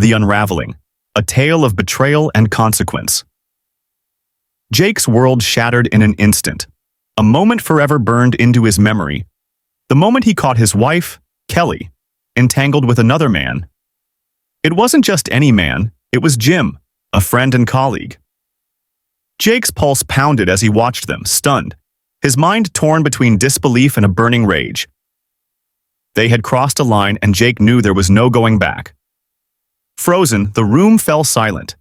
The Unraveling, a tale of betrayal and consequence. Jake's world shattered in an instant. A moment forever burned into his memory. The moment he caught his wife, Kelly, entangled with another man. It wasn't just any man, it was Jim, a friend and colleague. Jake's pulse pounded as he watched them, stunned, his mind torn between disbelief and a burning rage. They had crossed a line and Jake knew there was no going back. Frozen, the room fell silent.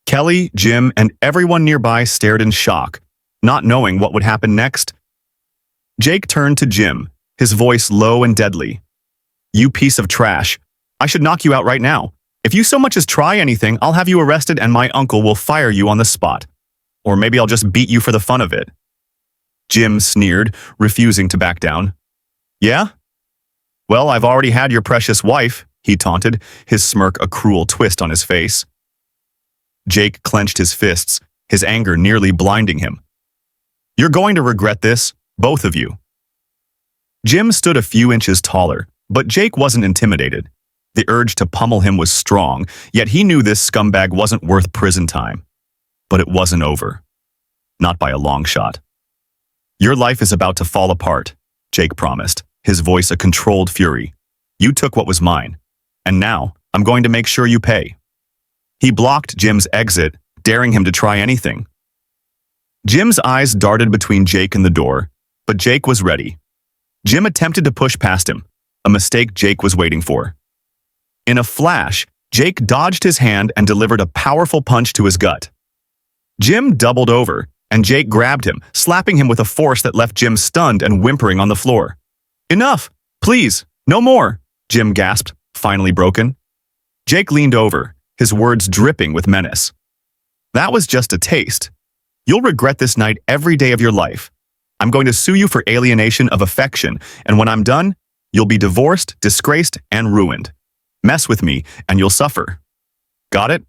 Kelly, Jim, and everyone nearby stared in shock, not knowing what would happen next. Jake turned to Jim, his voice low and deadly. "You piece of trash. I should knock you out right now. If you so much as try anything, I'll have you arrested and my uncle will fire you on the spot. Or maybe I'll just beat you for the fun of it." Jim sneered, refusing to back down. "Yeah? Well, I've already had your precious wife," he taunted, his smirk a cruel twist on his face. Jake clenched his fists, his anger nearly blinding him. "You're going to regret this, both of you." Jim stood a few inches taller, but Jake wasn't intimidated. The urge to pummel him was strong, yet he knew this scumbag wasn't worth prison time. But it wasn't over. Not by a long shot. "Your life is about to fall apart," Jake promised, his voice a controlled fury. "You took what was mine, and now I'm going to make sure you pay." He blocked Jim's exit, daring him to try anything. Jim's eyes darted between Jake and the door, but Jake was ready. Jim attempted to push past him, a mistake Jake was waiting for. In a flash, Jake dodged his hand and delivered a powerful punch to his gut. Jim doubled over, and Jake grabbed him, slapping him with a force that left Jim stunned and whimpering on the floor. "Enough! Please, no more!" Jim gasped, finally broken. Jake leaned over, his words dripping with menace. "That was just a taste. You'll regret this night every day of your life. I'm going to sue you for alienation of affection, and when I'm done, you'll be divorced, disgraced, and ruined. Mess with me, and you'll suffer. Got it?"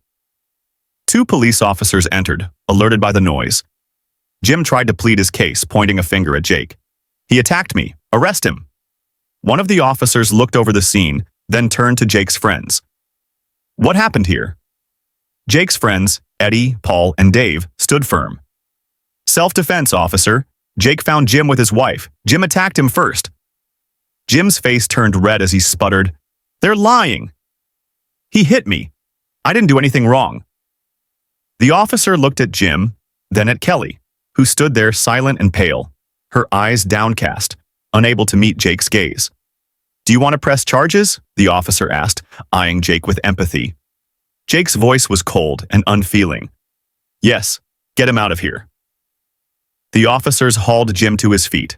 Two police officers entered, alerted by the noise. Jim tried to plead his case, pointing a finger at Jake. "He attacked me. Arrest him." One of the officers looked over the scene, then turned to Jake's friends. "What happened here?" Jake's friends, Eddie, Paul, and Dave, stood firm. "Self-defense, officer. Jake found Jim with his wife. Jim attacked him first." Jim's face turned red as he sputtered, "They're lying. He hit me. I didn't do anything wrong." The officer looked at Jim, then at Kelly, who stood there silent and pale, her eyes downcast, unable to meet Jake's gaze. "Do you want to press charges?" the officer asked, eyeing Jake with empathy. Jake's voice was cold and unfeeling. "Yes, get him out of here." The officers hauled Jim to his feet.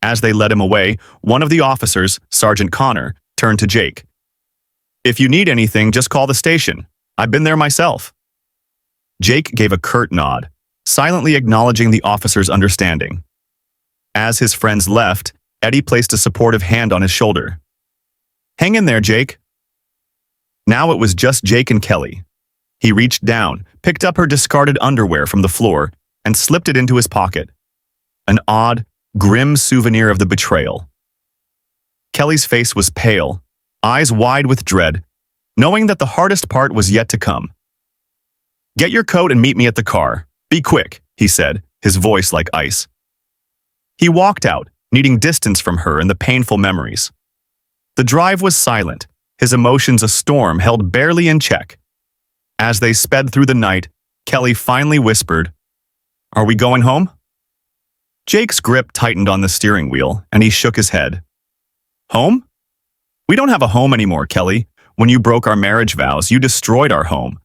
As they led him away, one of the officers, Sergeant Connor, turned to Jake. "If you need anything, just call the station. I've been there myself." Jake gave a curt nod, silently acknowledging the officer's understanding. As his friends left, Eddie placed a supportive hand on his shoulder. "Hang in there, Jake." Now it was just Jake and Kelly. He reached down, picked up her discarded underwear from the floor, and slipped it into his pocket. An odd, grim souvenir of the betrayal. Kelly's face was pale, eyes wide with dread, knowing that the hardest part was yet to come. "Get your coat and meet me at the car. Be quick," he said, his voice like ice. He walked out, needing distance from her and the painful memories. The drive was silent, his emotions a storm held barely in check. As they sped through the night, Kelly finally whispered, "Are we going home?" Jake's grip tightened on the steering wheel, and he shook his head. "Home? We don't have a home anymore, Kelly. When you broke our marriage vows, you destroyed our home.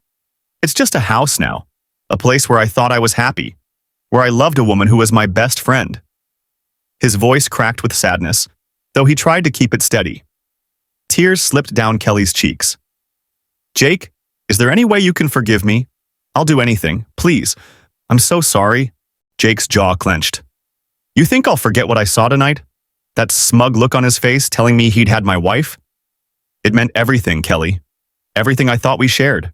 It's just a house now, a place where I thought I was happy, where I loved a woman who was my best friend." His voice cracked with sadness, though he tried to keep it steady. Tears slipped down Kelly's cheeks. "Jake, is there any way you can forgive me? I'll do anything, please. I'm so sorry." Jake's jaw clenched. "You think I'll forget what I saw tonight? That smug look on his face telling me he'd had my wife? It meant everything, Kelly. Everything I thought we shared.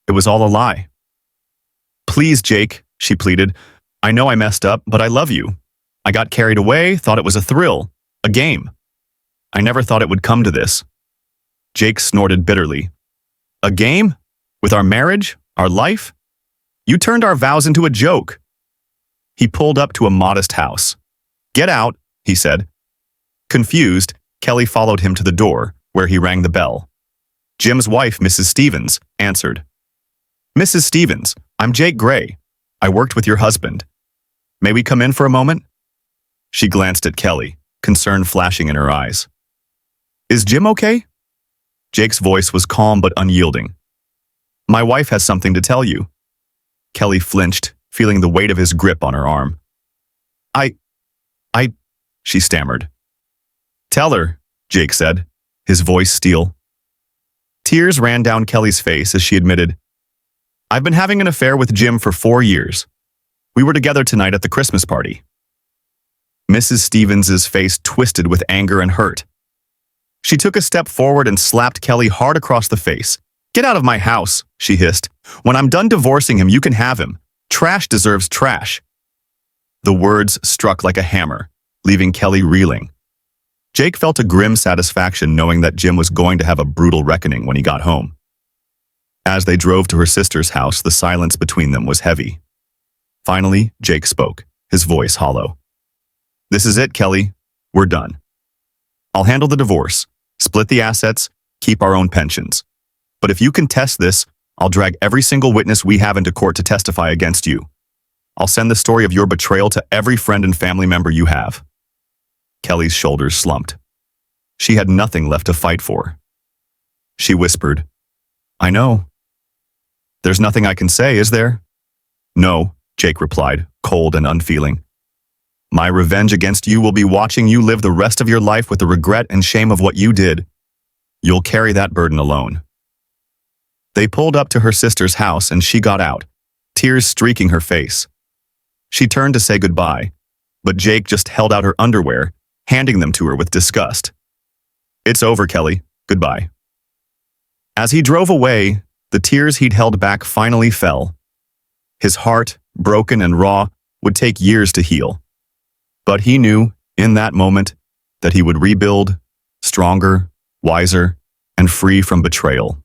It was all a lie." "Please, Jake," she pleaded. "I know I messed up, but I love you. I got carried away, thought it was a thrill, a game. I never thought it would come to this." Jake snorted bitterly. A game? With our marriage? Our life? You turned our vows into a joke. He pulled up to a modest house. Get out, he said. Confused, Kelly followed him to the door, where he rang the bell. Jim's wife, Mrs. Stevens, answered. Mrs. Stevens, I'm Jake Gray. I worked with your husband. May we come in for a moment? She glanced at Kelly, concern flashing in her eyes. Is Jim okay? Jake's voice was calm but unyielding. My wife has something to tell you. Kelly flinched, feeling the weight of his grip on her arm. She stammered. Tell her, Jake said, his voice steel. Tears ran down Kelly's face as she admitted, I've been having an affair with Jim for 4 years. We were together tonight at the Christmas party. Mrs. Stevens's face twisted with anger and hurt. She took a step forward and slapped Kelly hard across the face. Get out of my house, she hissed. When I'm done divorcing him, you can have him. Trash deserves trash. The words struck like a hammer, leaving Kelly reeling. Jake felt a grim satisfaction knowing that Jim was going to have a brutal reckoning when he got home. As they drove to her sister's house, the silence between them was heavy. Finally, Jake spoke, his voice hollow. This is it, Kelly. We're done. I'll handle the divorce, split the assets, keep our own pensions. But if you contest this, I'll drag every single witness we have into court to testify against you. I'll send the story of your betrayal to every friend and family member you have. Kelly's shoulders slumped. She had nothing left to fight for. She whispered, I know. There's nothing I can say, is there? No, Jake replied, cold and unfeeling. My revenge against you will be watching you live the rest of your life with the regret and shame of what you did. You'll carry that burden alone. They pulled up to her sister's house and she got out, tears streaking her face. She turned to say goodbye, but Jake just held out her underwear, handing them to her with disgust. It's over, Kelly. Goodbye. As he drove away, the tears he'd held back finally fell. His heart, broken and raw, would take years to heal. But he knew, in that moment, that he would rebuild, stronger, wiser, and free from betrayal.